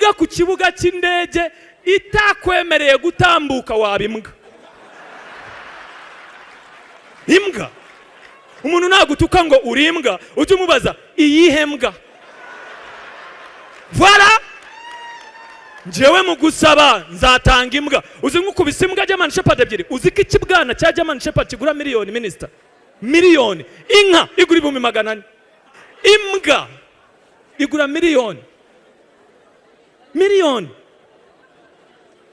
imbwa ku kibuga cy'indege itakwemereye gutambuka waba imbwa. Imbwa umuntu nagutuka ngo uri imbwa ujye umubaza iyihe mbwa. Voilà, njyewe mu gusaba nzatanga imbwa. Uzi nk'ukubise imbwa German Shepherd ebyiri, uzi ko ikibwana cya German Shepherd kigura miliyoni minister, miliyoni. Inka igura 400,000, imbwa igura miliyoni.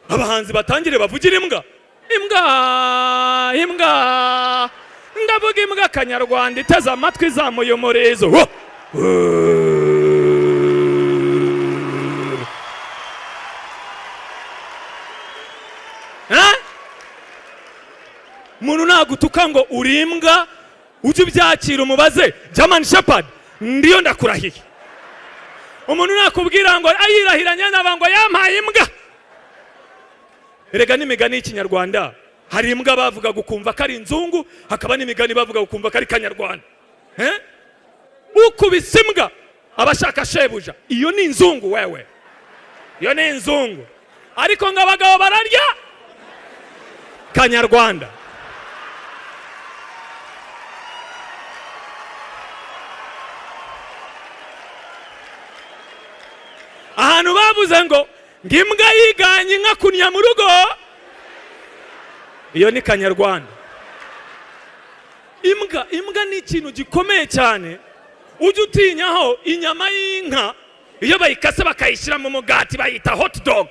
Abahanzi batangire bavugira imbwa. Imbwa ndavuga imbwa Kanyarwanda iteze amatwi izamuye umurizo. Muntu nagutuka ngo uri imbwa ujye ubyakira umubaze German Shepherd ndiyo ndakurahiye. Umuntu nakubwira ngo ayirahiranya n'abango yampaye imbwa. Erega n'imigani y'Ikinyarwanda hari imbwa bavuga gukumva kari inzungu, hakaba n'imigani bavuga gukumva kari Kanyarwanda. Ukubise imbwa abashaka shebuja, iyo ni inzungu wewe, iyo ni inzungu. Ariko ngabagabo bararya Kanyarwanda. Ahantu bavuze ngo ngimbwa yiganye inka kunya mu rugo, iyo ni Kanyarwanda. Imbwa ni ikintu gikomeye cyane. Ujye utinyaho inyama y'inka iyo bayikase bakayishyira mu mugati bayita hot dog.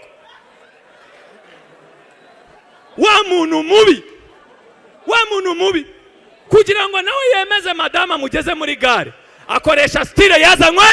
Wa muntu mubi kugira ngo nawe yemeze madama mugeze muri gare akoresha style yazanywe